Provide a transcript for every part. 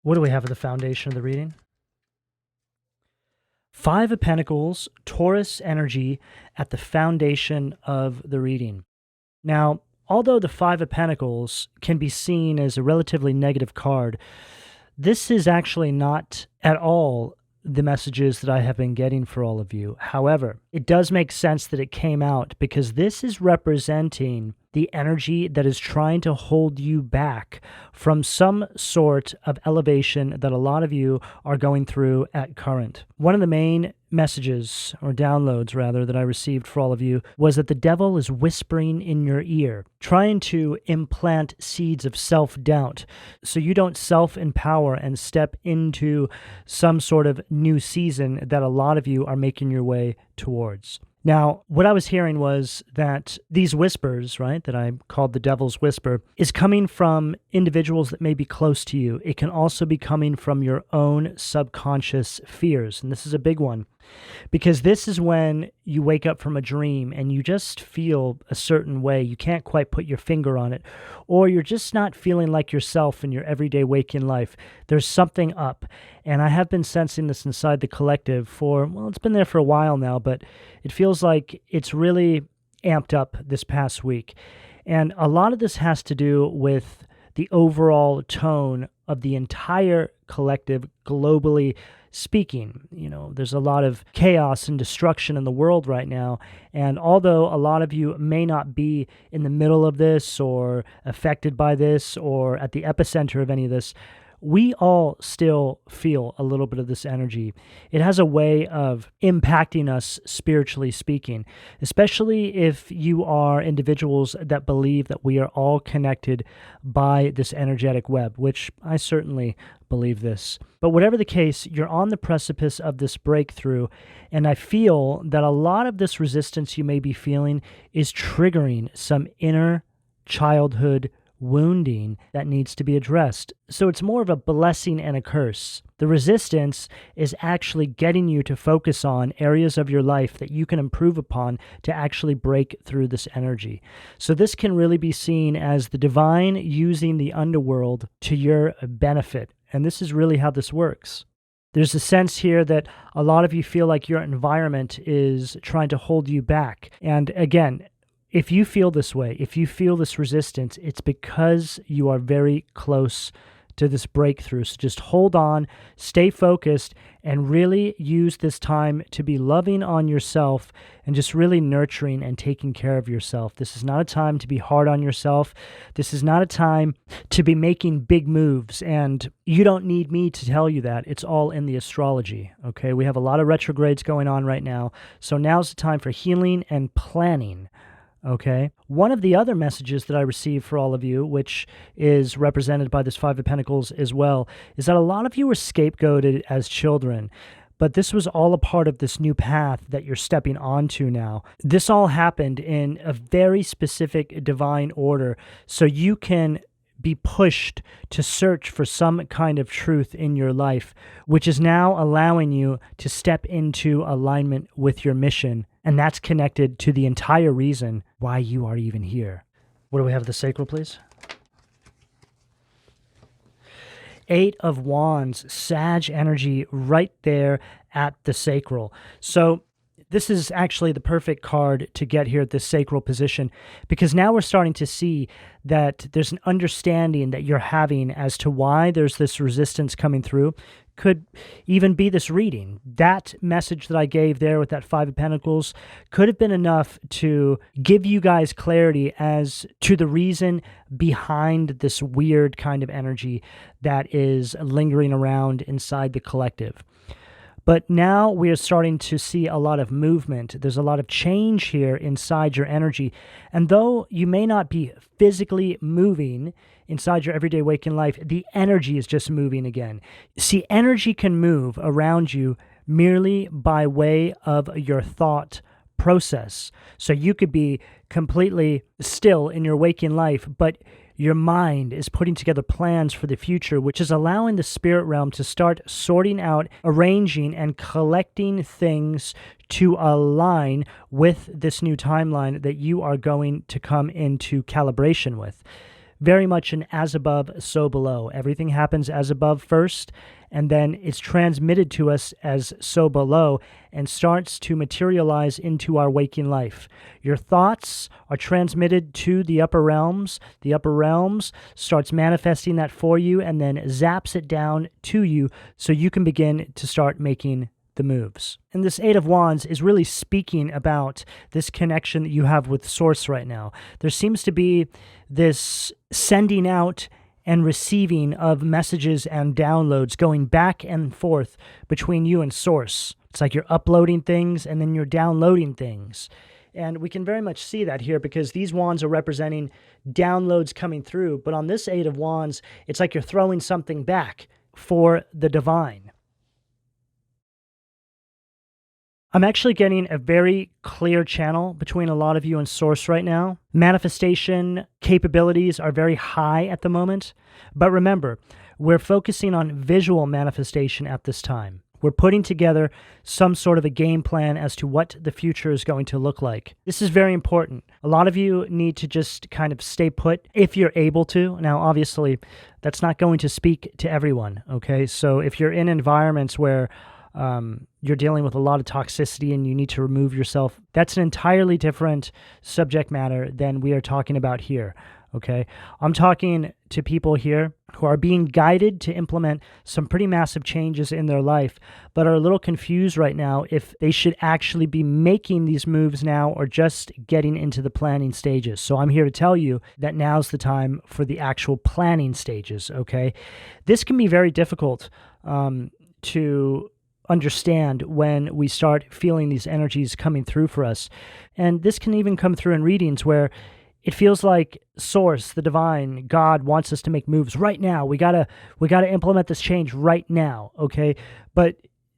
What do we have at the foundation of the reading? Five of Pentacles, Taurus energy at the foundation of the reading. Now, although the Five of Pentacles can be seen as a relatively negative card, this is actually not at all the messages that I have been getting for all of you. However, it does make sense that it came out because this is representing the energy that is trying to hold you back from some sort of elevation that a lot of you are going through at current. One of the main messages, or downloads rather, that I received for all of you was that the devil is whispering in your ear, trying to implant seeds of self-doubt so you don't self-empower and step into some sort of new season that a lot of you are making your way towards. Now, what I was hearing was that these whispers, right, that I called the devil's whisper, is coming from individuals that may be close to you. It can also be coming from your own subconscious fears, and this is a big one. Because this is when you wake up from a dream and you just feel a certain way. You can't quite put your finger on it. Or you're just not feeling like yourself in your everyday waking life. There's something up. And I have been sensing this inside the collective for, well, it's been there for a while now, but it feels like it's really amped up this past week. And a lot of this has to do with the overall tone of the entire collective globally speaking. You know, there's a lot of chaos and destruction in the world right now. And although a lot of you may not be in the middle of this or affected by this or at the epicenter of any of this, we all still feel a little bit of this energy. It has a way of impacting us spiritually speaking, especially if you are individuals that believe that we are all connected by this energetic web, which I certainly believe this. But whatever the case, you're on the precipice of this breakthrough, and I feel that a lot of this resistance you may be feeling is triggering some inner childhood wounding that needs to be addressed. So it's more of a blessing and a curse. The resistance is actually getting you to focus on areas of your life that you can improve upon to actually break through this energy. So this can really be seen as the divine using the underworld to your benefit. And this is really how this works. There's a sense here that a lot of you feel like your environment is trying to hold you back. And again, if you feel this way, if you feel this resistance, it's because you are very close to this breakthrough. So just hold on, stay focused, and really use this time to be loving on yourself and just really nurturing and taking care of yourself. This is not a time to be hard on yourself. This is not a time to be making big moves. And you don't need me to tell you that. It's all in the astrology, okay? We have a lot of retrogrades going on right now. So now's the time for healing and planning. Okay. One of the other messages that I received for all of you, which is represented by this Five of Pentacles as well, is that a lot of you were scapegoated as children. But this was all a part of this new path that you're stepping onto now. This all happened in a very specific divine order, so you can be pushed to search for some kind of truth in your life, which is now allowing you to step into alignment with your mission. And that's connected to the entire reason why you are even here. What do we have at the sacral, please? Eight of Wands, Sag energy right there at the sacral. So this is actually the perfect card to get here at this sacral position, because now we're starting to see that there's an understanding that you're having as to why there's this resistance coming through. Could even be this reading. That message that I gave there with that Five of Pentacles could have been enough to give you guys clarity as to the reason behind this weird kind of energy that is lingering around inside the collective. But now we are starting to see a lot of movement. There's a lot of change here inside your energy. And though you may not be physically moving inside your everyday waking life, the energy is just moving again. See, energy can move around you merely by way of your thought process. So you could be completely still in your waking life, but your mind is putting together plans for the future, which is allowing the spirit realm to start sorting out, arranging, and collecting things to align with this new timeline that you are going to come into calibration with. very much an as above, so below. Everything happens as above first, and then it's transmitted to us as so below and starts to materialize into our waking life. Your thoughts are transmitted to the upper realms. The upper realms starts manifesting that for you and then zaps it down to you so you can begin to start making the moves. And this Eight of Wands is really speaking about this connection that you have with Source right now. There seems to be this sending out and receiving of messages and downloads going back and forth between you and Source. It's like you're uploading things and then you're downloading things. And we can very much see that here because these wands are representing downloads coming through. But on this Eight of Wands, it's like you're throwing something back for the divine. I'm actually getting a very clear channel between a lot of you and Source right now. Manifestation capabilities are very high at the moment. But remember, we're focusing on visual manifestation at this time. We're putting together some sort of a game plan as to what the future is going to look like. This is very important. A lot of you need to just kind of stay put if you're able to. Now, obviously, that's not going to speak to everyone, okay? So if you're in environments where you're dealing with a lot of toxicity and you need to remove yourself, that's an entirely different subject matter than we are talking about here, okay? I'm talking to people here who are being guided to implement some pretty massive changes in their life, but are a little confused right now if they should actually be making these moves now or just getting into the planning stages. So I'm here to tell you that now's the time for the actual planning stages, okay? This can be very difficult to understand when we start feeling these energies coming through for us. And this can even come through in readings where it feels like Source, the divine, God wants us to make moves right now. We gotta implement this change right now, okay? But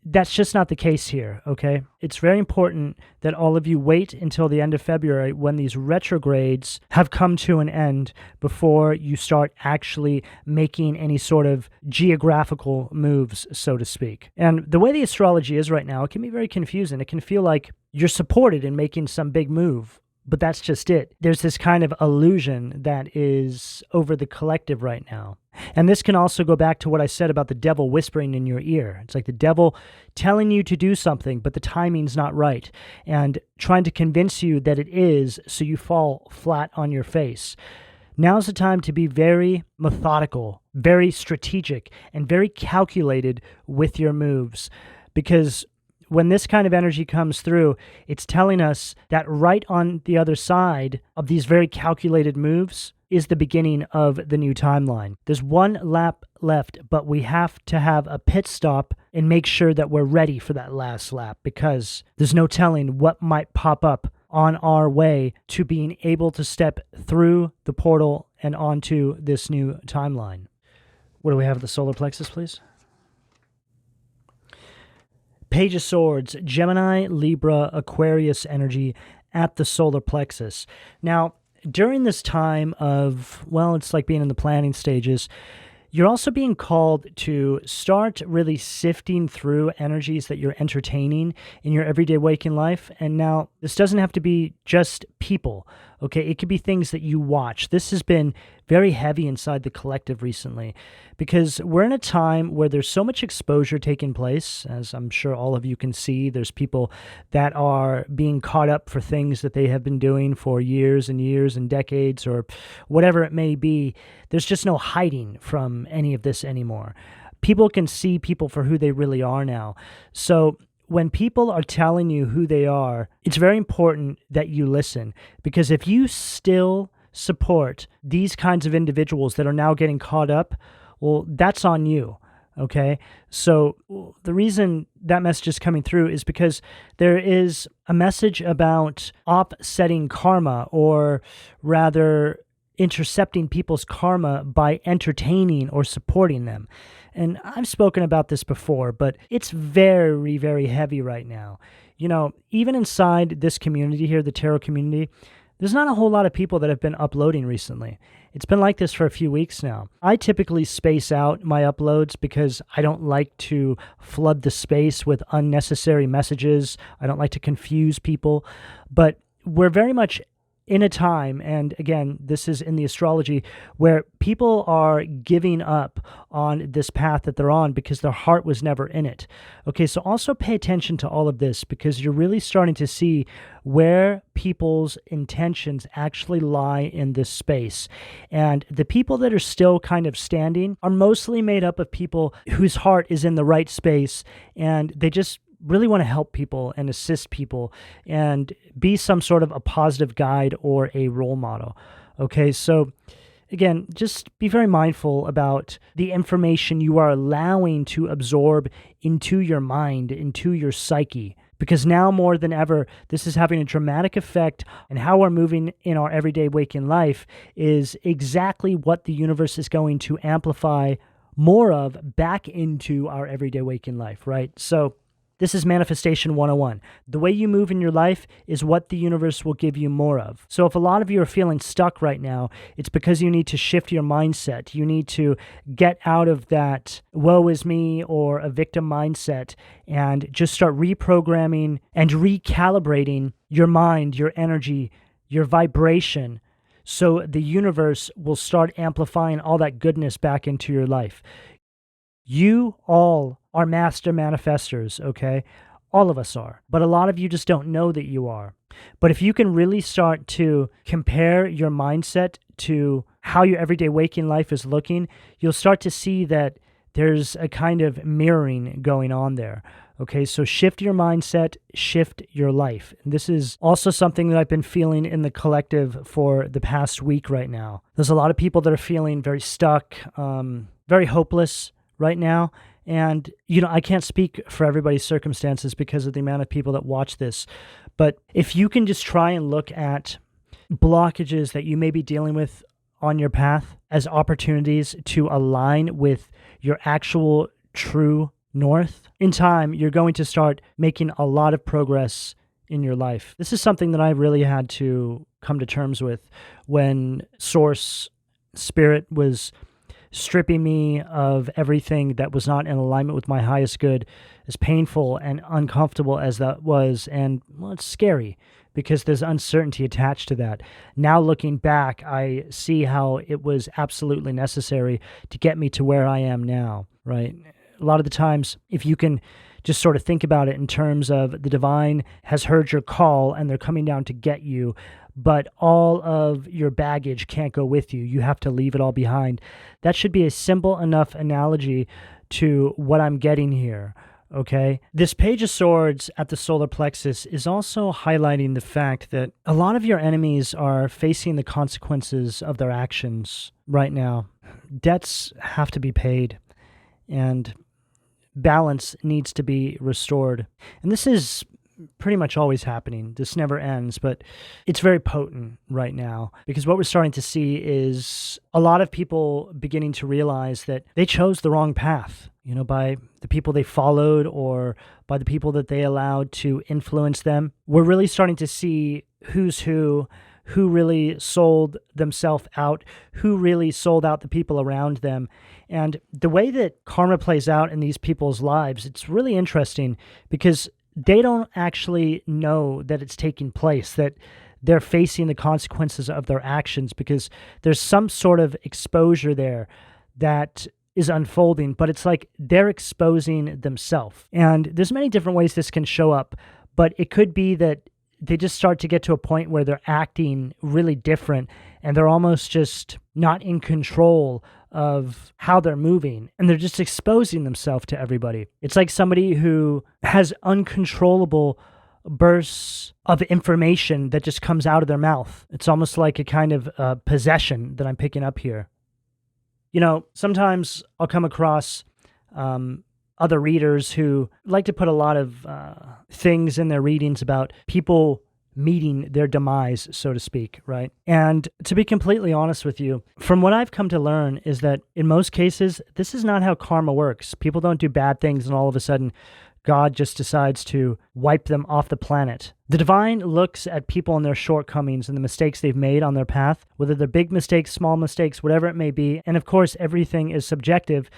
that's just not the case here, okay? It's very important that all of you wait until the end of February when these retrogrades have come to an end before you start actually making any sort of geographical moves, so to speak. And the way the astrology is right now, it can be very confusing. It can feel like you're supported in making some big move, but that's just it. There's this kind of illusion that is over the collective right now. And this can also go back to what I said about the devil whispering in your ear. It's like the devil telling you to do something, but the timing's not right, and trying to convince you that it is, so you fall flat on your face. Now's the time to be very methodical, very strategic, and very calculated with your moves, because when this kind of energy comes through, it's telling us that right on the other side of these very calculated moves is the beginning of the new timeline. There's one lap left, but we have to have a pit stop and make sure that we're ready for that last lap, because there's no telling what might pop up on our way to being able to step through the portal and onto this new timeline. What do we have at the solar plexus, please? Page of Swords, Gemini, Libra, Aquarius energy at the solar plexus. Now, during this time of, well, it's like being in the planning stages, you're also being called to start really sifting through energies that you're entertaining in your everyday waking life. And now, this doesn't have to be just people, okay? It could be things that you watch. This has been very heavy inside the collective recently because we're in a time where there's so much exposure taking place, as I'm sure all of you can see. There's people that are being caught up for things that they have been doing for years and years and decades or whatever it may be. There's just no hiding from any of this anymore. People can see people for who they really are now. So when people are telling you who they are, it's very important that you listen, because if you still support these kinds of individuals that are now getting caught up, well, that's on you, okay? So the reason that message is coming through is because there is a message about offsetting karma, or rather intercepting people's karma by entertaining or supporting them. And I've spoken about this before, but it's very, very heavy right now. You know, even inside this community here, the tarot community, there's not a whole lot of people that have been uploading recently. It's been like this for a few weeks now. I typically space out my uploads because I don't like to flood the space with unnecessary messages. I don't like to confuse people. But we're very much in a time, and again, this is in the astrology, where people are giving up on this path that they're on because their heart was never in it. Okay, so also pay attention to all of this, because you're really starting to see where people's intentions actually lie in this space. And the people that are still kind of standing are mostly made up of people whose heart is in the right space, and they just really want to help people and assist people and be some sort of a positive guide or a role model. Okay, so again, just be very mindful about the information you are allowing to absorb into your mind, into your psyche, because now more than ever, this is having a dramatic effect on how we're moving in our everyday waking life, is exactly what the universe is going to amplify more of back into our everyday waking life, right? So this is Manifestation 101. The way you move in your life is what the universe will give you more of. So if a lot of you are feeling stuck right now, it's because you need to shift your mindset. You need to get out of that woe is me or a victim mindset and just start reprogramming and recalibrating your mind, your energy, your vibration, so the universe will start amplifying all that goodness back into your life. You all are master manifestors, okay? All of us are. But a lot of you just don't know that you are. But if you can really start to compare your mindset to how your everyday waking life is looking, you'll start to see that there's a kind of mirroring going on there. Okay, so shift your mindset, shift your life. And this is also something that I've been feeling in the collective for the past week right now. There's a lot of people that are feeling very stuck, very hopeless right now. And, I can't speak for everybody's circumstances because of the amount of people that watch this. But if you can just try and look at blockages that you may be dealing with on your path as opportunities to align with your actual true north, in time, you're going to start making a lot of progress in your life. This is something that I really had to come to terms with when Source Spirit was stripping me of everything that was not in alignment with my highest good, as painful and uncomfortable as that was. And, well, it's scary because there's uncertainty attached to that. Now looking back, I see how it was absolutely necessary to get me to where I am now, right? A lot of the times, if you can just sort of think about it in terms of the divine has heard your call and they're coming down to get you, but all of your baggage can't go with you. You have to leave it all behind. That should be a simple enough analogy to what I'm getting here, okay? This Page of Swords at the solar plexus is also highlighting the fact that a lot of your enemies are facing the consequences of their actions right now. Debts have to be paid, and balance needs to be restored. And this is pretty much always happening. This never ends, but it's very potent right now because what we're starting to see is a lot of people beginning to realize that they chose the wrong path, by the people they followed or by the people that they allowed to influence them. We're really starting to see who's who really sold themselves out, who really sold out the people around them. And the way that karma plays out in these people's lives, it's really interesting because they don't actually know that it's taking place, that they're facing the consequences of their actions because there's some sort of exposure there that is unfolding, but it's like they're exposing themselves. And there's many different ways this can show up, but it could be that they just start to get to a point where they're acting really different and they're almost just not in control of how they're moving, and they're just exposing themselves to everybody. It's like somebody who has uncontrollable bursts of information that just comes out of their mouth. It's almost like a kind of possession that I'm picking up here. Sometimes I'll come across other readers who like to put a lot of things in their readings about people meeting their demise, so to speak, right? And to be completely honest with you, from what I've come to learn is that in most cases, this is not how karma works. People don't do bad things and all of a sudden God just decides to wipe them off the planet. The divine looks at people and their shortcomings and the mistakes they've made on their path, whether they're big mistakes, small mistakes, whatever it may be. And of course, everything is subjective,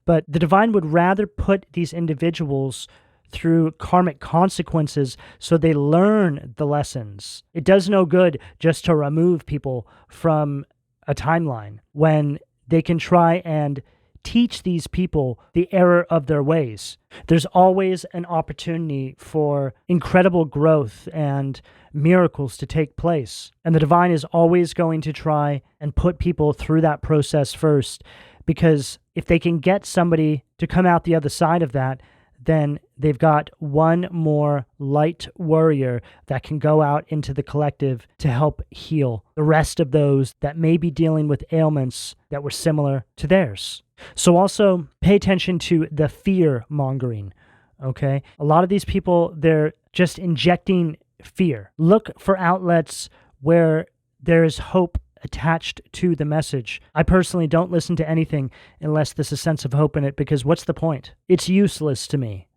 but the divine would rather put these individuals through karmic consequences so they learn the lessons. It does no good just to remove people from a timeline when they can try and teach these people the error of their ways. There's always an opportunity for incredible growth and miracles to take place. And the divine is always going to try and put people through that process first, because if they can get somebody to come out the other side of that, then they've got one more light warrior that can go out into the collective to help heal the rest of those that may be dealing with ailments that were similar to theirs. So also pay attention to the fear mongering, okay? A lot of these people, they're just injecting fear. Look for outlets where there is hope attached to the message. I personally don't listen to anything unless there's a sense of hope in it, because what's the point? It's useless to me.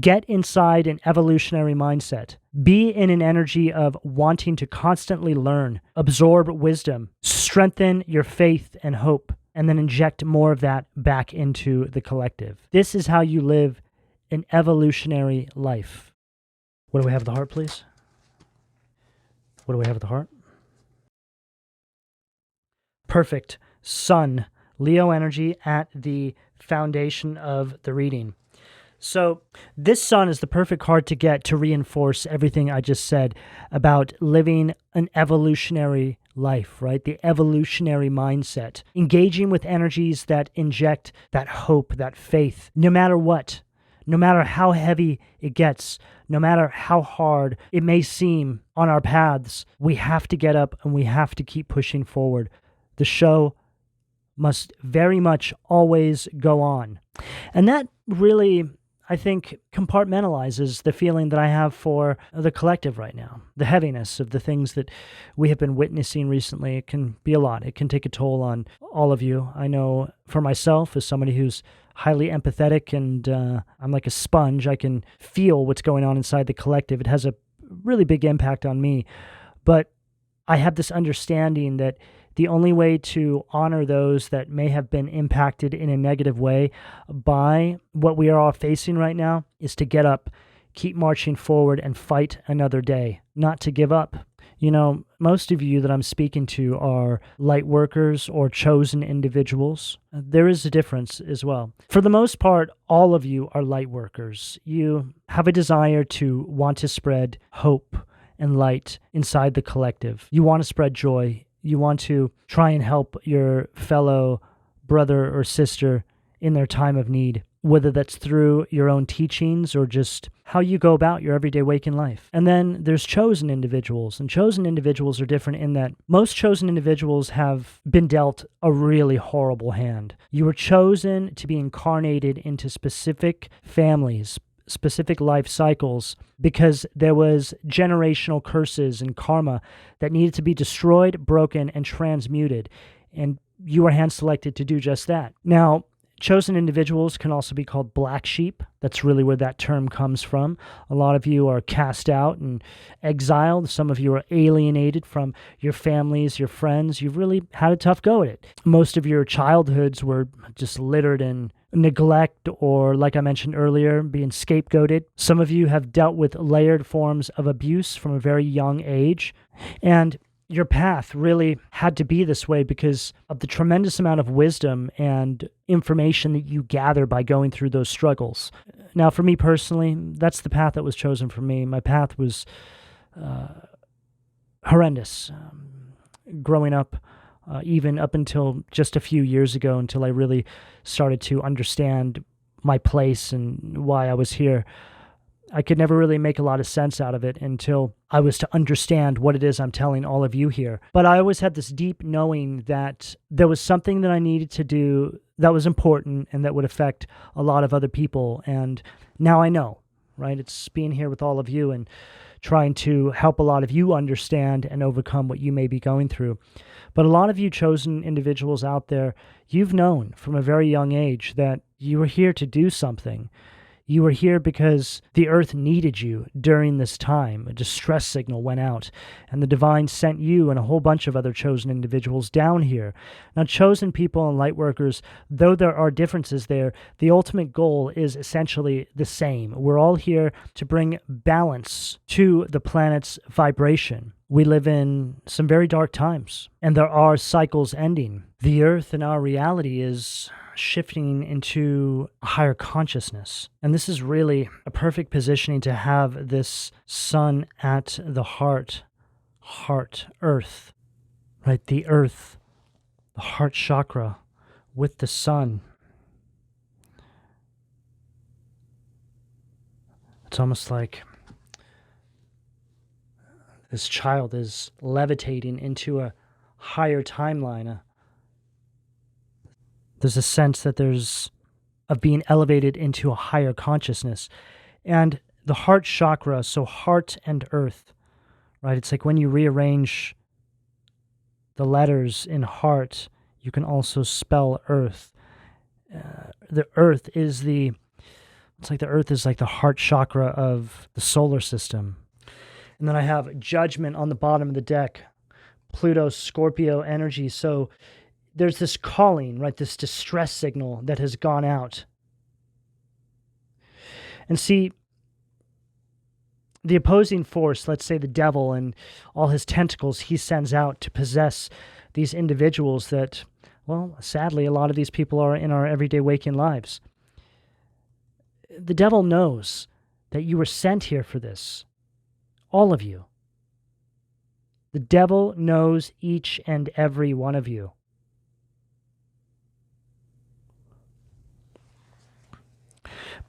Get inside an evolutionary mindset. Be in an energy of wanting to constantly learn, absorb wisdom, strengthen your faith and hope, and then inject more of that back into the collective. This is how you live an evolutionary life. What do we have at the heart, please? What do we have at the heart? Perfect. Sun, Leo energy at the foundation of the reading. So this sun is the perfect card to get to reinforce everything I just said about living an evolutionary life, right? The evolutionary mindset, engaging with energies that inject that hope, that faith, no matter what, no matter how heavy it gets, no matter how hard it may seem on our paths, we have to get up and we have to keep pushing forward. The show must very much always go on. And that really, I think, compartmentalizes the feeling that I have for the collective right now. The heaviness of the things that we have been witnessing recently. It can be a lot. It can take a toll on all of you. I know for myself, as somebody who's highly empathetic and I'm like a sponge, I can feel what's going on inside the collective. It has a really big impact on me. But I have this understanding that the only way to honor those that may have been impacted in a negative way by what we are all facing right now is to get up, keep marching forward, and fight another day, not to give up. You know, most of you that I'm speaking to are light workers or chosen individuals. There is a difference as well. For the most part, all of you are light workers. You have a desire to want to spread hope and light inside the collective. You want to spread joy. You want to try and help your fellow brother or sister in their time of need, whether that's through your own teachings or just how you go about your everyday waking life. And then there's chosen individuals, and chosen individuals are different in that most chosen individuals have been dealt a really horrible hand. You were chosen to be incarnated into specific families, specific life cycles, because there was generational curses and karma that needed to be destroyed, broken, and transmuted. And you were hand-selected to do just that. Now, chosen individuals can also be called black sheep. That's really where that term comes from. A lot of you are cast out and exiled. Some of you are alienated from your families, your friends. You've really had a tough go at it. Most of your childhoods were just littered in neglect or, like I mentioned earlier, being scapegoated. Some of you have dealt with layered forms of abuse from a very young age. And your path really had to be this way because of the tremendous amount of wisdom and information that you gather by going through those struggles. Now, for me personally, that's the path that was chosen for me. My path was horrendous. Growing up, even up until just a few years ago, until I really started to understand my place and why I was here, I could never really make a lot of sense out of it until I was to understand what it is I'm telling all of you here. But I always had this deep knowing that there was something that I needed to do that was important and that would affect a lot of other people. And now I know, right? It's being here with all of you and trying to help a lot of you understand and overcome what you may be going through. But a lot of you chosen individuals out there, you've known from a very young age that you were here to do something. You were here because the earth needed you during this time. A distress signal went out, and the divine sent you and a whole bunch of other chosen individuals down here. Now, chosen people and light workers, though there are differences there, the ultimate goal is essentially the same. We're all here to bring balance to the planet's vibration. We live in some very dark times, and there are cycles ending. The earth in our reality is shifting into a higher consciousness. And this is really a perfect positioning to have this sun at the heart, earth, right? The earth, the heart chakra with the sun. It's almost like this child is levitating into a higher timeline. There's a sense that of being elevated into a higher consciousness. And the heart chakra, so heart and earth, right? It's like when you rearrange the letters in heart, you can also spell earth. The earth is it's like the earth is like the heart chakra of the solar system. And then I have judgment on the bottom of the deck, Pluto, Scorpio energy. So there's this calling, right? This distress signal that has gone out. And see, the opposing force, let's say the devil and all his tentacles he sends out to possess these individuals that, well, sadly, a lot of these people are in our everyday waking lives. The devil knows that you were sent here for this. All of you. The devil knows each and every one of you.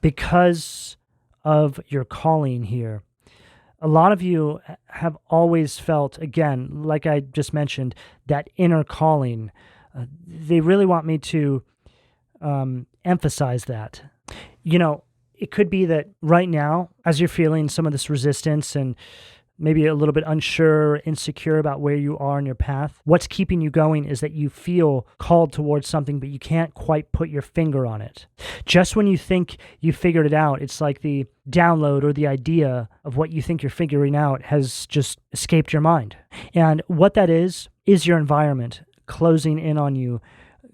Because of your calling here. A lot of you have always felt, again, like I just mentioned, that inner calling. They really want me to emphasize that. You know, it could be that right now, as you're feeling some of this resistance and maybe a little bit unsure, insecure about where you are in your path, what's keeping you going is that you feel called towards something, but you can't quite put your finger on it. Just when you think you figured it out, it's like the download or the idea of what you think you're figuring out has just escaped your mind. And what that is your environment closing in on you,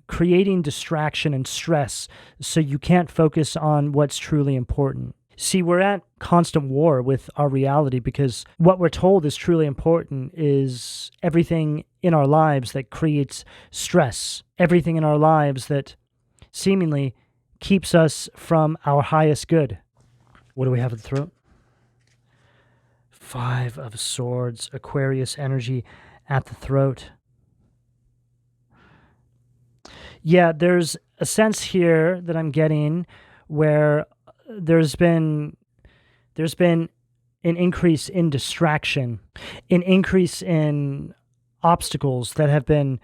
creating distraction and stress so you can't focus on what's truly important. See, we're at constant war with our reality because what we're told is truly important is everything in our lives that creates stress, everything in our lives that seemingly keeps us from our highest good. What do we have at the throat? 5 of Swords, Aquarius energy at the throat. Yeah, there's a sense here that I'm getting where there's been an increase in distraction, an increase in obstacles that have been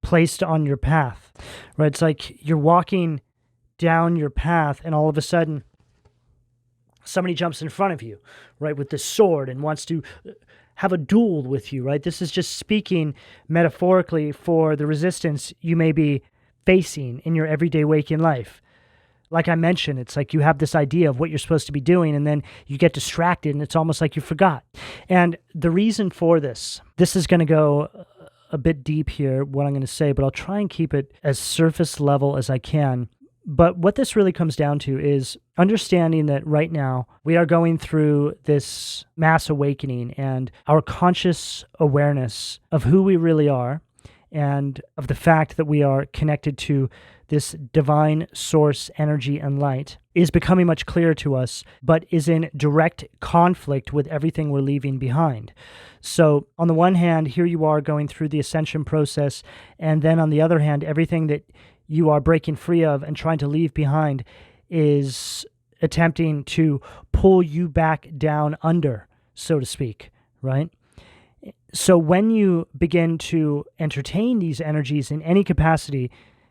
placed on your path, right? It's like you're walking down your path and all of a sudden somebody jumps in front of you, right, with this sword and wants to have a duel with you, right? This is just speaking metaphorically for the resistance you may be facing in your everyday waking life. Like I mentioned, it's like you have this idea of what you're supposed to be doing, and then you get distracted, and it's almost like you forgot. And the reason for this is going to go a bit deep here, what I'm going to say, but I'll try and keep it as surface level as I can. But what this really comes down to is understanding that right now we are going through this mass awakening, and our conscious awareness of who we really are and of the fact that we are connected to this divine source, energy, and light is becoming much clearer to us, but is in direct conflict with everything we're leaving behind. So on the one hand, here you are going through the ascension process, and then on the other hand, everything that you are breaking free of and trying to leave behind is attempting to pull you back down under, so to speak, right? So when you begin to entertain these energies in any capacity,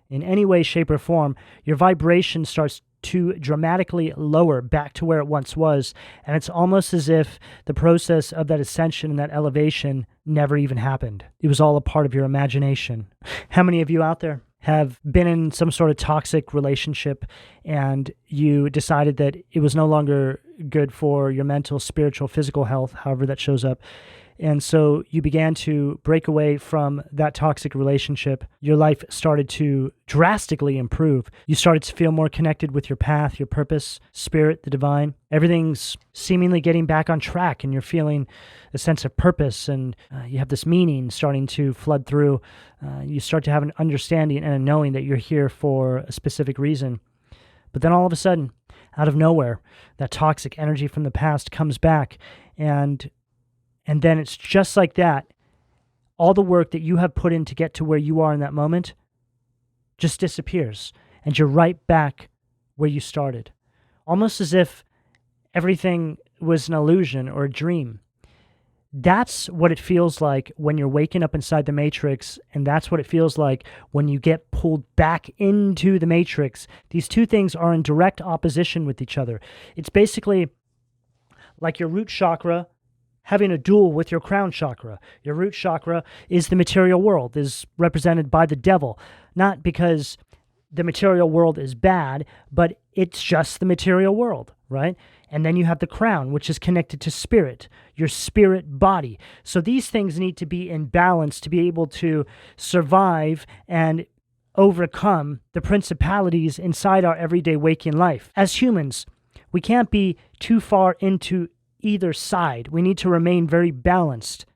in any way, shape, or form, your vibration starts to dramatically lower back to where it once was. And it's almost as if the process of that ascension and that elevation never even happened. It was all a part of your imagination. How many of you out there have been in some sort of toxic relationship and you decided that it was no longer good for your mental, spiritual, physical health, however that shows up. And so you began to break away from that toxic relationship. Your life started to drastically improve. You started to feel more connected with your path, your purpose, spirit, the divine. Everything's seemingly getting back on track, and you're feeling a sense of purpose, and you have this meaning starting to flood through. You start to have an understanding and a knowing that you're here for a specific reason. But then all of a sudden, out of nowhere, that toxic energy from the past comes back, and then it's just like that. All the work that you have put in to get to where you are in that moment just disappears. And you're right back where you started. Almost as if everything was an illusion or a dream. That's what it feels like when you're waking up inside the Matrix. And that's what it feels like when you get pulled back into the Matrix. These two things are in direct opposition with each other. It's basically like your root chakra having a duel with your crown chakra. Your root chakra is the material world, is represented by the devil, not because the material world is bad, but it's just the material world, right? And then you have the crown, which is connected to spirit, your spirit body. So these things need to be in balance to be able to survive and overcome the principalities inside our everyday waking life. As humans, we can't be too far into either side. We need to remain very balanced.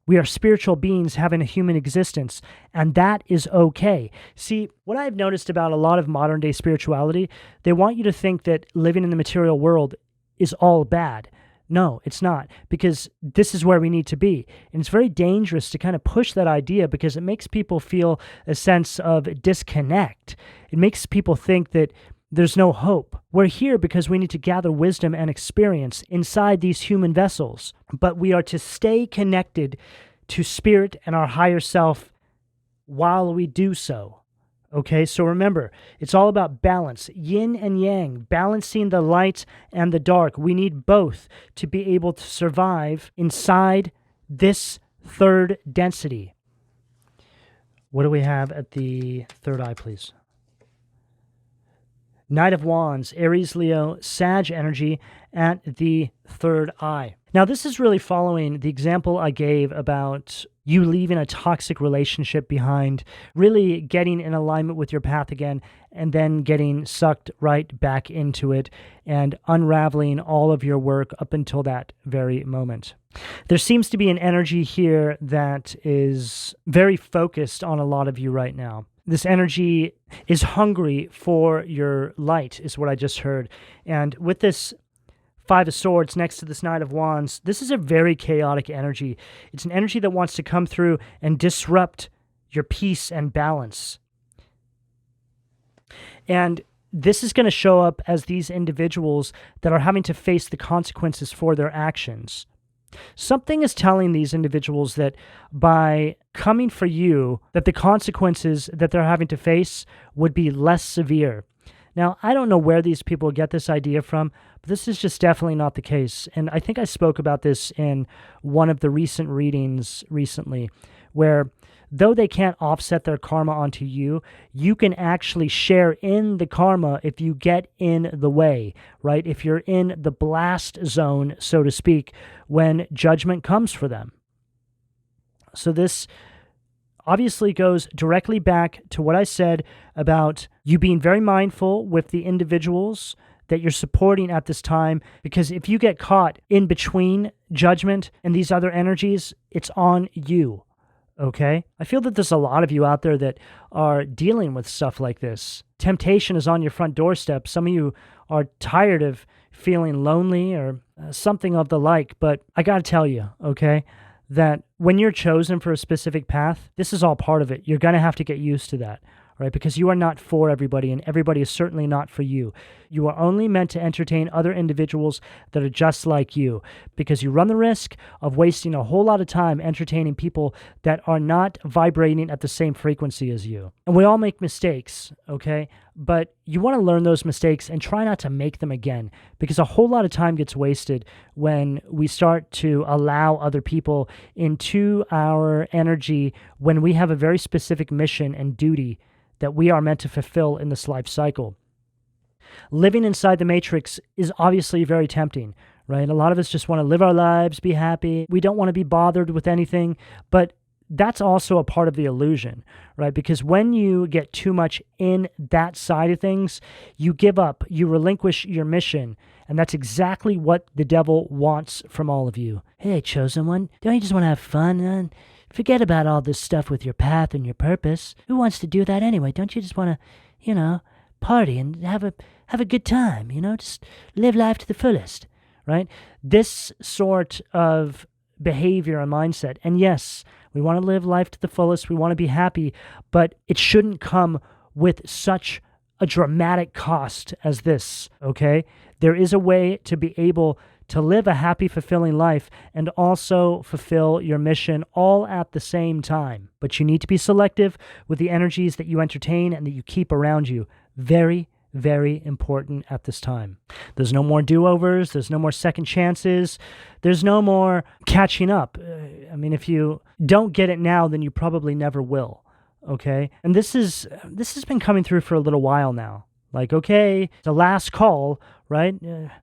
We are spiritual beings having a human existence, and that is okay. See, what I've noticed about a lot of modern day spirituality, they want you to think that living in the material world is all bad. No, it's not, because this is where we need to be. And it's very dangerous to kind of push that idea because it makes people feel a sense of disconnect. It makes people think that there's no hope. We're here because we need to gather wisdom and experience inside these human vessels. But we are to stay connected to spirit and our higher self while we do so. Okay, so remember, it's all about balance, yin and yang, balancing the light and the dark. We need both to be able to survive inside this third density. What do we have at the third eye, please? Knight of Wands, Aries, Leo, Sag energy at the third eye. Now, this is really following the example I gave about you leaving a toxic relationship behind, really getting in alignment with your path again, and then getting sucked right back into it and unraveling all of your work up until that very moment. There seems to be an energy here that is very focused on a lot of you right now. This energy is hungry for your light, is what I just heard. And with this Five of Swords next to this Knight of Wands, this is a very chaotic energy. It's an energy that wants to come through and disrupt your peace and balance. And this is going to show up as these individuals that are having to face the consequences for their actions. Something is telling these individuals that by coming for you, that the consequences that they're having to face would be less severe. Now, I don't know where these people get this idea from, but this is just definitely not the case. And I think I spoke about this in one of the recent readings recently, where though they can't offset their karma onto you, you can actually share in the karma if you get in the way, right? If you're in the blast zone, so to speak, when judgment comes for them. So this obviously goes directly back to what I said about you being very mindful with the individuals that you're supporting at this time, because if you get caught in between judgment and these other energies, it's on you. Okay? I feel that there's a lot of you out there that are dealing with stuff like this. Temptation is on your front doorstep. Some of you are tired of feeling lonely or something of the like, but I got to tell you, okay, that when you're chosen for a specific path, this is all part of it. You're going to have to get used to that, right? Because you are not for everybody, and everybody is certainly not for you. You are only meant to entertain other individuals that are just like you, because you run the risk of wasting a whole lot of time entertaining people that are not vibrating at the same frequency as you. And we all make mistakes, okay? But you want to learn those mistakes and try not to make them again, because a whole lot of time gets wasted when we start to allow other people into our energy when we have a very specific mission and duty that we are meant to fulfill in this life cycle. Living inside the matrix is obviously very tempting, right? A lot of us just want to live our lives, be happy. We don't want to be bothered with anything, but that's also a part of the illusion, right? Because when you get too much in that side of things, you give up, you relinquish your mission, and that's exactly what the devil wants from all of you. Hey, chosen one, don't you just want to have fun? Forget about all this stuff with your path and your purpose. Who wants to do that anyway? Don't you just want to, party and have a good time, just live life to the fullest, right? This sort of behavior and mindset, and yes, we want to live life to the fullest, we want to be happy, but it shouldn't come with such a dramatic cost as this, okay? There is a way to be able to live a happy, fulfilling life and also fulfill your mission all at the same time. But you need to be selective with the energies that you entertain and that you keep around you. Very, very important at this time. There's no more do-overs. There's no more second chances. There's no more catching up. If you don't get it now, then you probably never will, okay? And this has been coming through for a little while now. Like, okay, the last call, right?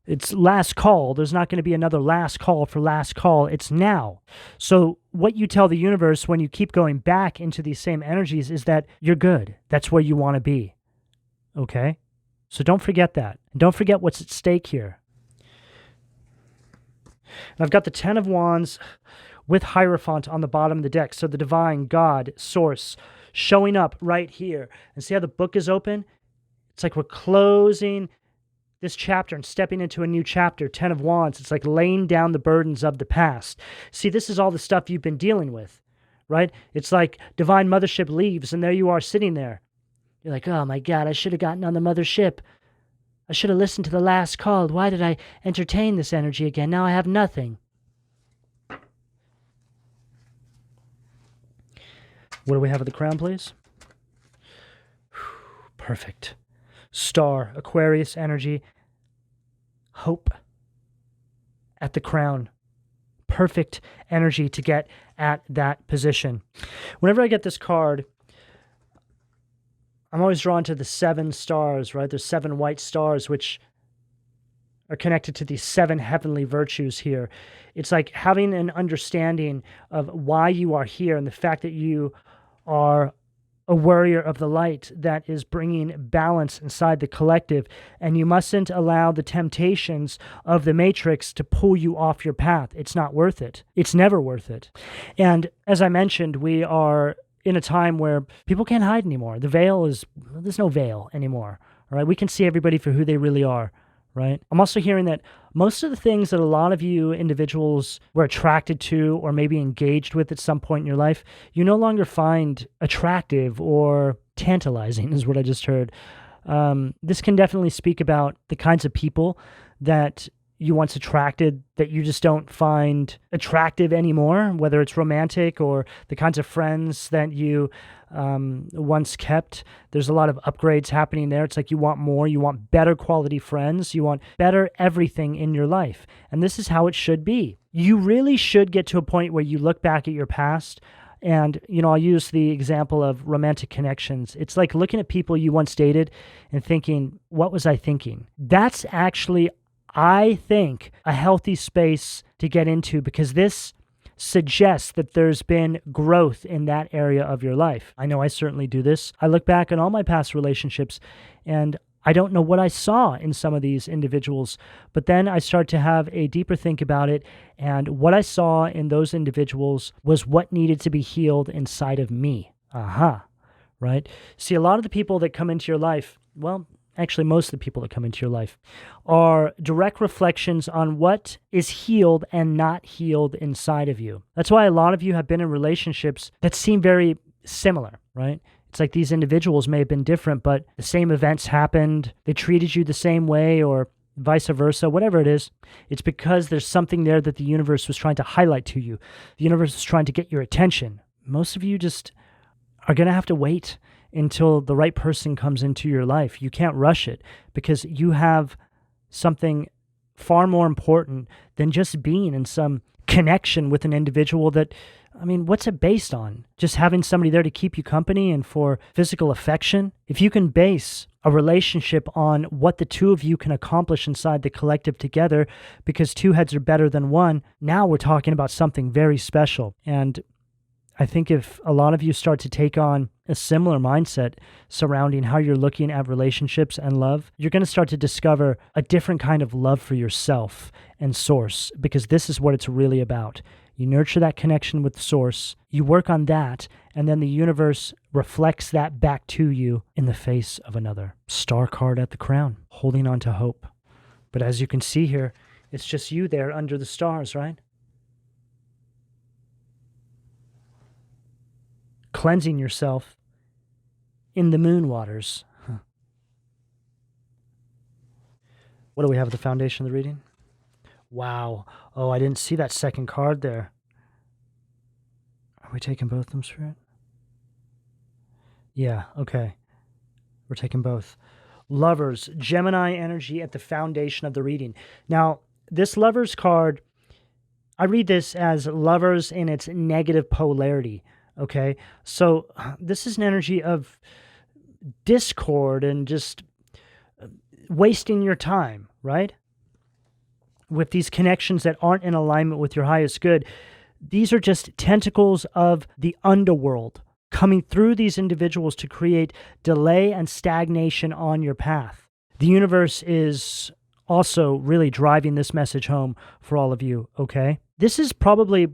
It's last call. There's not going to be another last call for last call. It's now. So what you tell the universe when you keep going back into these same energies is that you're good. That's where you want to be. Okay? So don't forget that. And don't forget what's at stake here. And I've got the 10 of Wands with Hierophant on the bottom of the deck. So the divine, God, source, showing up right here. And see how the book is open? It's like we're closing this chapter and stepping into a new chapter. 10 of Wands. It's like laying down the burdens of the past. See, this is all the stuff you've been dealing with, right? It's like divine mothership leaves, and there you are sitting there. You're like, oh my God, I should have gotten on the mothership. I should have listened to the last call. Why did I entertain this energy again? Now I have nothing. What do we have at the crown, please? Perfect. Star, Aquarius energy, hope at the crown. Perfect energy to get at that position. Whenever I get this card, I'm always drawn to the 7 stars, right? There's 7 white stars, which are connected to these 7 heavenly virtues here. It's like having an understanding of why you are here and the fact that you are a warrior of the light that is bringing balance inside the collective, and you mustn't allow the temptations of the matrix to pull you off your path. It's not worth it. It's never worth it. And as I mentioned, we are in a time where people can't hide anymore. There's no veil anymore, all right? We can see everybody for who they really are, right? I'm also hearing that most of the things that a lot of you individuals were attracted to or maybe engaged with at some point in your life, you no longer find attractive or tantalizing, is what I just heard. This can definitely speak about the kinds of people that you once attracted that you just don't find attractive anymore, whether it's romantic or the kinds of friends that you once kept. There's a lot of upgrades happening there. It's like you want more, you want better quality friends, you want better everything in your life. And this is how it should be. You really should get to a point where you look back at your past and, I'll use the example of romantic connections. It's like looking at people you once dated and thinking, what was I thinking? That's actually, I think, a healthy space to get into, because this suggests that there's been growth in that area of your life. I know I certainly do this. I look back on all my past relationships and I don't know what I saw in some of these individuals, but then I start to have a deeper think about it, and what I saw in those individuals was what needed to be healed inside of me. Right? See, a lot of the people that come into your life, well, actually most of the people that come into your life, are direct reflections on what is healed and not healed inside of you. That's why a lot of you have been in relationships that seem very similar, right? It's like these individuals may have been different, but the same events happened. They treated you the same way, or vice versa, whatever it is. It's because there's something there that the universe was trying to highlight to you. The universe was trying to get your attention. Most of you just are going to have to wait until the right person comes into your life. You can't rush it because you have something far more important than just being in some connection with an individual that, I mean, what's it based on? Just having somebody there to keep you company and for physical affection? If you can base a relationship on what the two of you can accomplish inside the collective together, because two heads are better than one, now we're talking about something very special. And I think if a lot of you start to take on a similar mindset surrounding how you're looking at relationships and love, you're going to start to discover a different kind of love for yourself and Source, because this is what it's really about. You nurture that connection with Source, you work on that, and then the universe reflects that back to you in the face of another star card at the crown, holding on to hope. But as you can see here, it's just you there under the stars, right? Cleansing yourself in the moon waters. What do we have at the foundation of the reading? Wow. Oh, I didn't see that second card there. Are we taking both of them, Spirit? Yeah, okay. We're taking both. Lovers, Gemini energy at the foundation of the reading. Now, this Lovers card, I read this as Lovers in its negative polarity. Okay, so this is an energy of discord and just wasting your time, right? With these connections that aren't in alignment with your highest good. These are just tentacles of the underworld coming through these individuals to create delay and stagnation on your path. The universe is also really driving this message home for all of you, okay? This is probably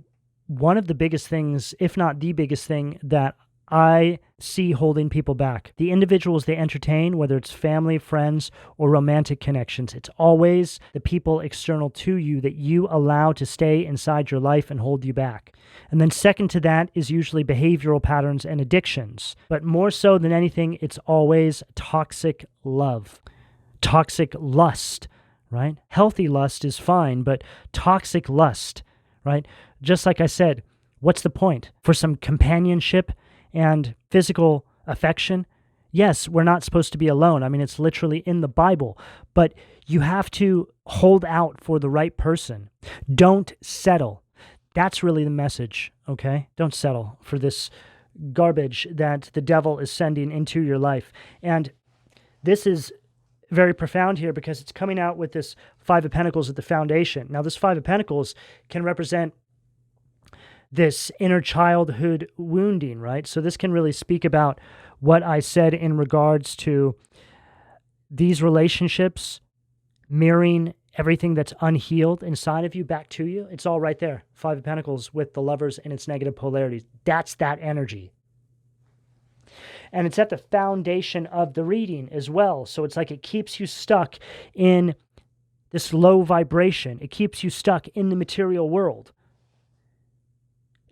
one of the biggest things, if not the biggest thing, that I see holding people back. The individuals they entertain, whether it's family, friends, or romantic connections, it's always the people external to you that you allow to stay inside your life and hold you back. And then second to that is usually behavioral patterns and addictions. But more so than anything, it's always toxic love, toxic lust, right? Healthy lust is fine, but toxic lust, right? Just like I said, what's the point? For some companionship and physical affection? Yes, we're not supposed to be alone. I mean, it's literally in the Bible. But you have to hold out for the right person. Don't settle. That's really the message, okay? Don't settle for this garbage that the devil is sending into your life. And this is very profound here because it's coming out with this Five of Pentacles at the foundation. Now, this Five of Pentacles can represent this inner childhood wounding, right? So this can really speak about what I said in regards to these relationships mirroring everything that's unhealed inside of you back to you. It's all right there. Five of Pentacles with the Lovers and its negative polarities. That's that energy. And it's at the foundation of the reading as well. So it's like it keeps you stuck in this low vibration. It keeps you stuck in the material world.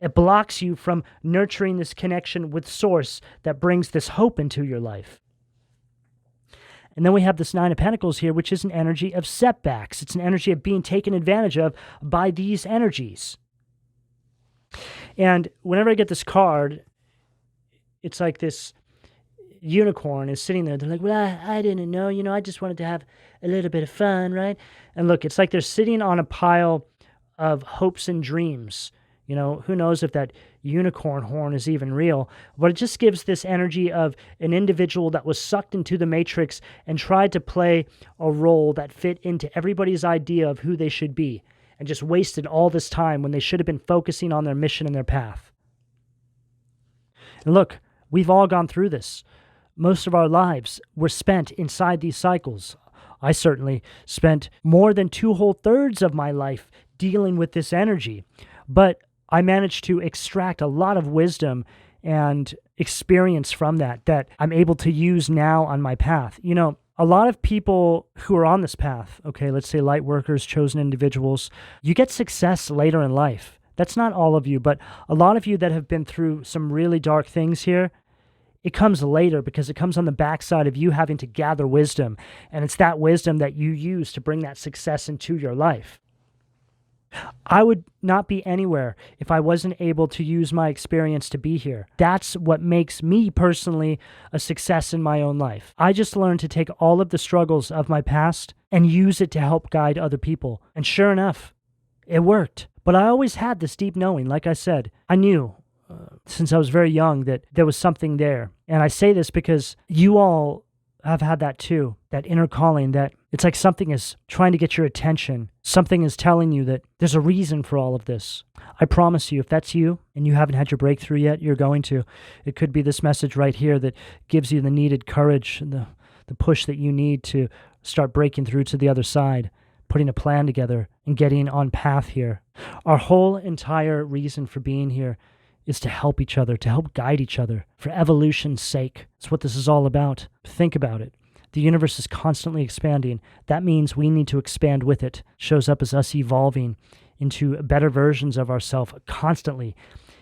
It blocks you from nurturing this connection with Source that brings this hope into your life. And then we have this Nine of Pentacles here, which is an energy of setbacks. It's an energy of being taken advantage of by these energies. And whenever I get this card, it's like this unicorn is sitting there. They're like, well, I didn't know, I just wanted to have a little bit of fun, right? And look, it's like they're sitting on a pile of hopes and dreams. Who knows if that unicorn horn is even real, but it just gives this energy of an individual that was sucked into the matrix and tried to play a role that fit into everybody's idea of who they should be and just wasted all this time when they should have been focusing on their mission and their path. And look, we've all gone through this. Most of our lives were spent inside these cycles. I certainly spent more than 2 whole thirds of my life dealing with this energy, but I managed to extract a lot of wisdom and experience from that I'm able to use now on my path. A lot of people who are on this path, okay, let's say light workers, chosen individuals, you get success later in life. That's not all of you, but a lot of you that have been through some really dark things here, It comes later because it comes on the backside of you having to gather wisdom. And it's that wisdom that you use to bring that success into your life. I would not be anywhere if I wasn't able to use my experience to be here. That's what makes me personally a success in my own life. I just learned to take all of the struggles of my past and use it to help guide other people. And sure enough, it worked. But I always had this deep knowing. Like I said, I knew since I was very young that there was something there. And I say this because you all have had that too, that inner calling, that it's like something is trying to get your attention. Something is telling you that there's a reason for all of this. I promise you, if that's you and you haven't had your breakthrough yet, you're going to. It could be this message right here that gives you the needed courage and the push that you need to start breaking through to the other side, putting a plan together and getting on path here. Our whole entire reason for being here is to help each other, to help guide each other, for evolution's sake. That's what this is all about. Think about it. The universe is constantly expanding. That means we need to expand with it. Shows up as us evolving into better versions of ourselves constantly.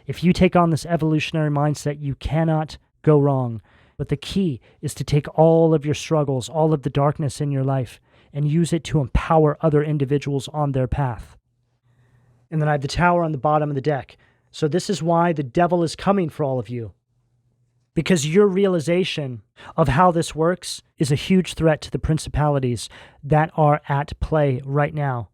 If you take on this evolutionary mindset, you cannot go wrong. But the key is to take all of your struggles, all of the darkness in your life, and use it to empower other individuals on their path. And then I have the tower on the bottom of the deck. So this is why the devil is coming for all of you. Because your realization of how this works is a huge threat to the principalities that are at play right now.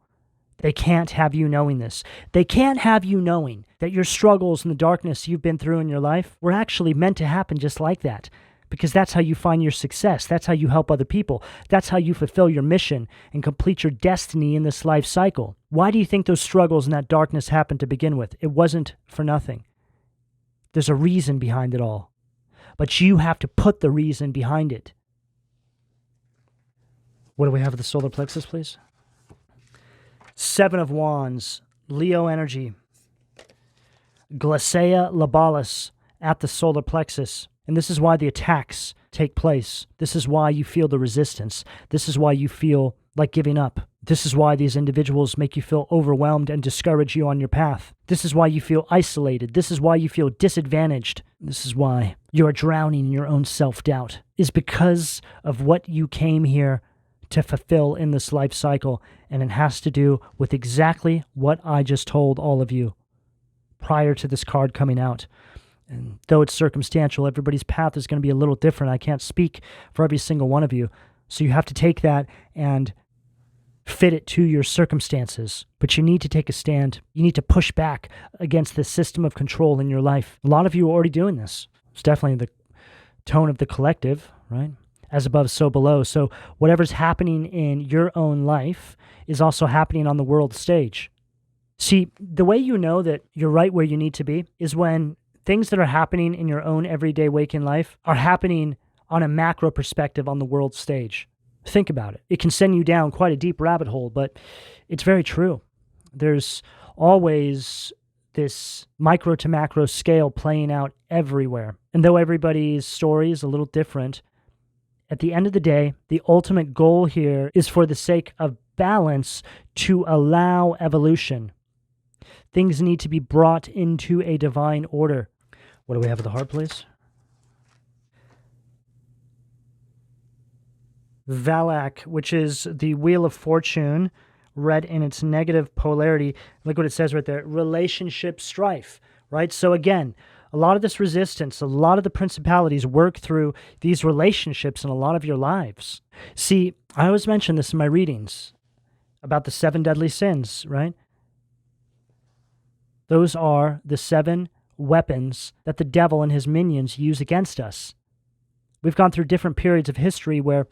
They can't have you knowing this. They can't have you knowing that your struggles and the darkness you've been through in your life were actually meant to happen just like that. Because that's how you find your success. That's how you help other people. That's how you fulfill your mission and complete your destiny in this life cycle. Why do you think those struggles and that darkness happened to begin with? It wasn't for nothing. There's a reason behind it all. But you have to put the reason behind it. What do we have with the solar plexus, please? 7 of Wands, Leo energy. Glacea labalis at the solar plexus. And this is why the attacks take place. This is why you feel the resistance. This is why you feel like giving up. This is why these individuals make you feel overwhelmed and discourage you on your path. This is why you feel isolated. This is why you feel disadvantaged. This is why you are drowning in your own self-doubt. Is because of what you came here to fulfill in this life cycle. And it has to do with exactly what I just told all of you prior to this card coming out. And though it's circumstantial, everybody's path is going to be a little different. I can't speak for every single one of you. So you have to take that and fit it to your circumstances. But you need to take a stand. You need to push back against this system of control in your life. A lot of you are already doing this. It's definitely the tone of the collective, right? As above, so below. So whatever's happening in your own life is also happening on the world stage. See, the way you know that you're right where you need to be is when things that are happening in your own everyday waking life are happening on a macro perspective on the world stage. Think about it. It can send you down quite a deep rabbit hole, but it's very true. There's always this micro to macro scale playing out everywhere. And though everybody's story is a little different, at the end of the day, the ultimate goal here is for the sake of balance to allow evolution. Things need to be brought into a divine order. What do we have at the heart, please? Valak, which is the Wheel of Fortune, read in its negative polarity. Look what it says right there. Relationship strife, right? So again, a lot of this resistance, a lot of the principalities work through these relationships in a lot of your lives. See, I always mention this in my readings about the 7 deadly sins, right? Those are the 7 weapons that the devil and his minions use against us. We've gone through different periods of history where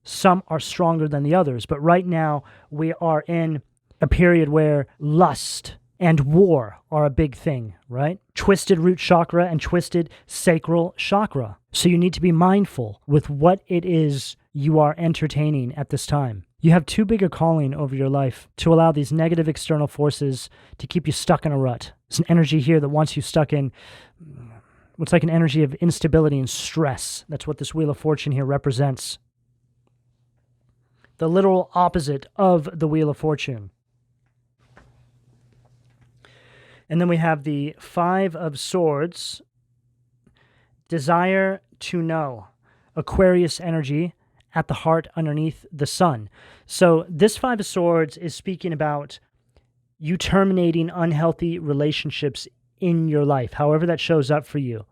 some are stronger than the others, but right now we are in a period where lust and war are a big thing, right? Twisted root chakra and twisted sacral chakra. So you need to be mindful with what it is you are entertaining at this time. You have too big a calling over your life to allow these negative external forces to keep you stuck in a rut. It's an energy here that wants you stuck in what's like an energy of instability and stress. That's what this Wheel of Fortune here represents. The literal opposite of the Wheel of Fortune. And then we have the 5 of Swords, desire to know, Aquarius energy at the heart underneath the sun. So this Five of Swords is speaking about you terminating unhealthy relationships in your life, however that shows up for you.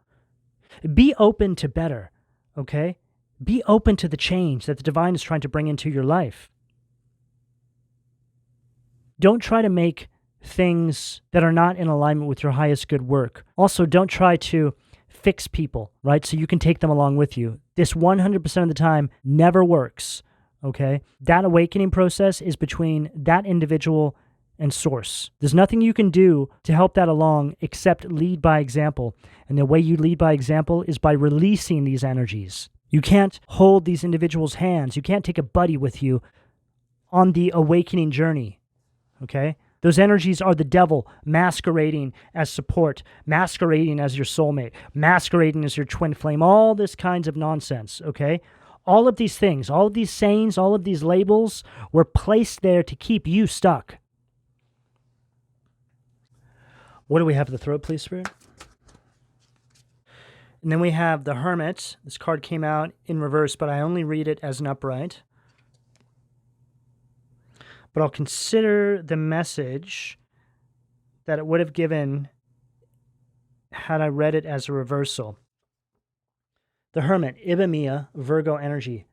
Be open to better, okay? Be open to the change that the divine is trying to bring into your life. Don't try to make things that are not in alignment with your highest good work. Also, don't try to fix people, right? So you can take them along with you. This 100% of the time never works, okay? That awakening process is between that individual and source. There's nothing you can do to help that along except lead by example. And the way you lead by example is by releasing these energies. You can't hold these individuals' hands. You can't take a buddy with you on the awakening journey, okay? Those energies are the devil masquerading as support, masquerading as your soulmate, masquerading as your twin flame, all this kinds of nonsense, okay? All of these things, all of these sayings, all of these labels were placed there to keep you stuck. What do we have at the throat, please, Spirit? And then we have the Hermit. This card came out in reverse, but I only read it as an upright. But I'll consider the message that it would have given had I read it as a reversal. The Hermit, Ibamia, Virgo energy.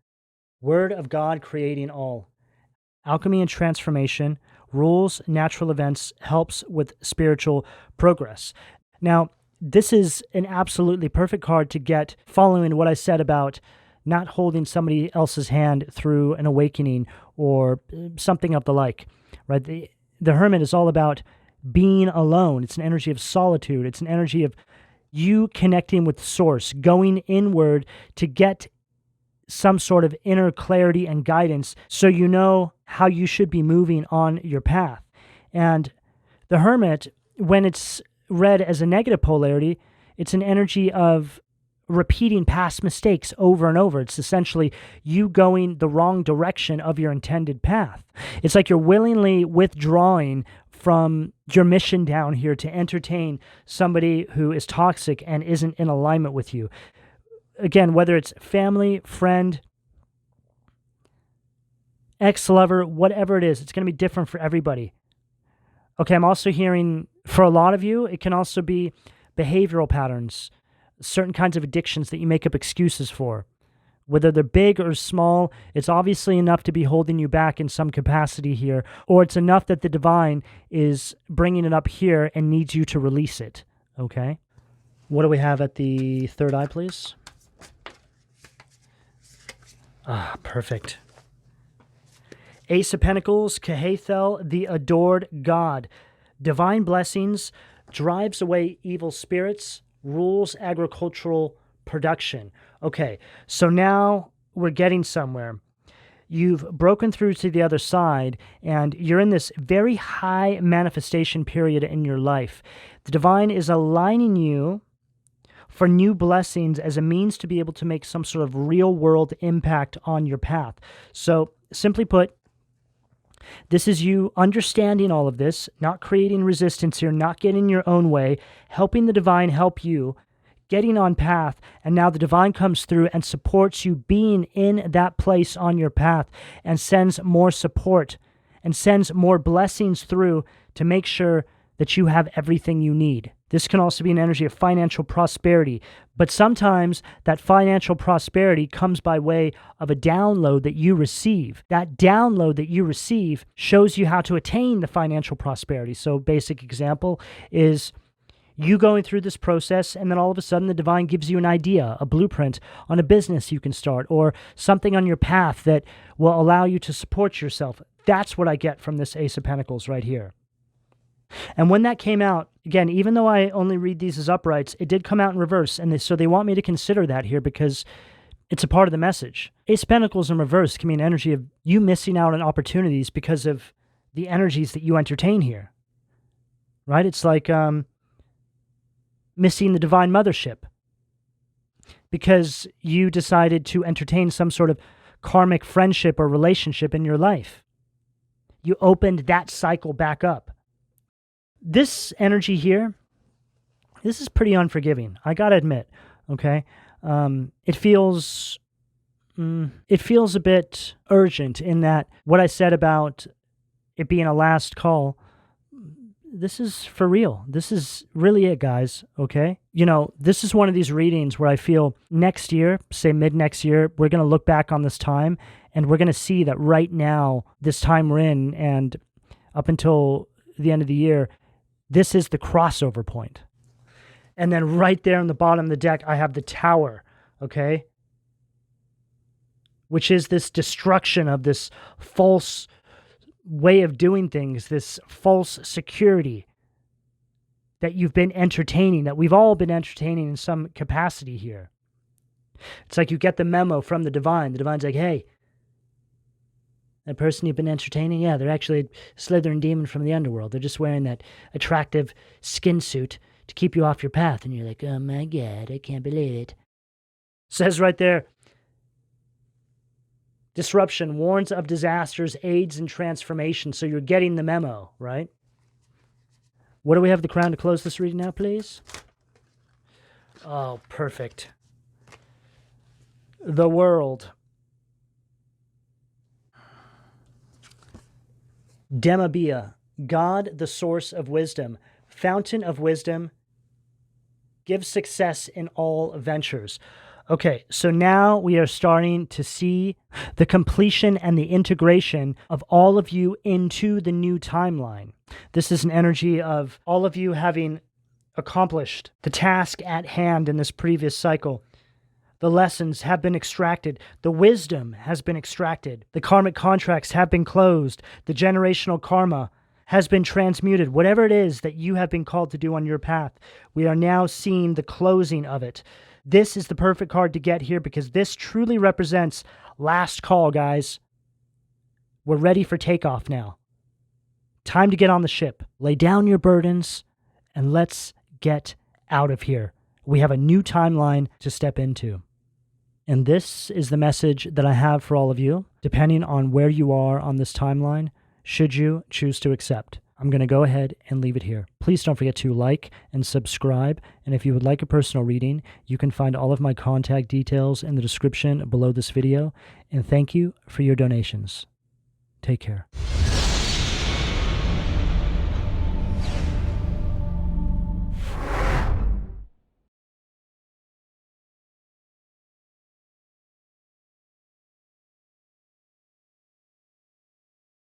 Word of God creating all. Alchemy and transformation, rules, natural events, helps with spiritual progress. Now, this is an absolutely perfect card to get following what I said about not holding somebody else's hand through an awakening or something of the like, right? The Hermit is all about being alone. It's an energy of solitude. It's an energy of you connecting with Source, going inward to get some sort of inner clarity and guidance so you know how you should be moving on your path. And the Hermit, when it's read as a negative polarity, it's an energy of repeating past mistakes over and over. It's essentially you going the wrong direction of your intended path. It's like you're willingly withdrawing from your mission down here to entertain somebody who is toxic and isn't in alignment with you. Again, whether it's family, friend, ex-lover, whatever it is, it's going to be different for everybody. Okay, I'm also hearing, for a lot of you, it can also be behavioral patterns, certain kinds of addictions that you make up excuses for. Whether they're big or small, it's obviously enough to be holding you back in some capacity here, or it's enough that the divine is bringing it up here and needs you to release it, okay? What do we have at the third eye, please? Ah, perfect. Ace of Pentacles, Kehathel, the adored God. Divine blessings, drives away evil spirits, rules agricultural production. Okay, so now we're getting somewhere. You've broken through to the other side, and you're in this very high manifestation period in your life. The divine is aligning you for new blessings as a means to be able to make some sort of real-world impact on your path. So, simply put, this is you understanding all of this, not creating resistance here, not getting in your own way, helping the divine help you, getting on path, and now the divine comes through and supports you being in that place on your path and sends more support and sends more blessings through to make sure that you have everything you need. This can also be an energy of financial prosperity, but sometimes that financial prosperity comes by way of a download that you receive. That download that you receive shows you how to attain the financial prosperity. So basic example is you going through this process, and then all of a sudden the divine gives you an idea, a blueprint on a business you can start, or something on your path that will allow you to support yourself. That's what I get from this Ace of Pentacles right here. And when that came out, again, even though I only read these as uprights, it did come out in reverse, and so they want me to consider that here because it's a part of the message. Ace of Pentacles in reverse can be an energy of you missing out on opportunities because of the energies that you entertain here, right? It's like missing the divine mothership because you decided to entertain some sort of karmic friendship or relationship in your life. You opened that cycle back up. This energy here, this is pretty unforgiving, I gotta admit, okay? It feels a bit urgent in that what I said about it being a last call, this is for real. This is really it, guys, okay? You know, this is one of these readings where I feel next year, say mid next year, we're going to look back on this time and we're going to see that right now, this time we're in and up until the end of the year, this is the crossover point. And then right there on the bottom of the deck, I have the Tower, okay? Which is this destruction of this false way of doing things, this false security that you've been entertaining, that we've all been entertaining in some capacity here. It's like you get the memo from the divine. The divine's like, hey, that person you've been entertaining, yeah, they're actually a Slytherin demon from the underworld. They're just wearing that attractive skin suit to keep you off your path. And you're like, oh my God, I can't believe it. Says right there, disruption, warns of disasters, aids in transformation. So you're getting the memo, right? What do we have the crown to close this reading now, please? Oh, perfect. The World. Demabia, God, the source of wisdom, fountain of wisdom, gives success in all ventures. Okay, so now we are starting to see the completion and the integration of all of you into the new timeline. This is an energy of all of you having accomplished the task at hand in this previous cycle. The lessons have been extracted. The wisdom has been extracted. The karmic contracts have been closed. The generational karma has been transmuted. Whatever it is that you have been called to do on your path, we are now seeing the closing of it. This is the perfect card to get here because this truly represents last call, guys. We're ready for takeoff now. Time to get on the ship. Lay down your burdens and let's get out of here. We have a new timeline to step into. And this is the message that I have for all of you, depending on where you are on this timeline, should you choose to accept. I'm going to go ahead and leave it here. Please don't forget to like and subscribe. And if you would like a personal reading, you can find all of my contact details in the description below this video. And thank you for your donations. Take care.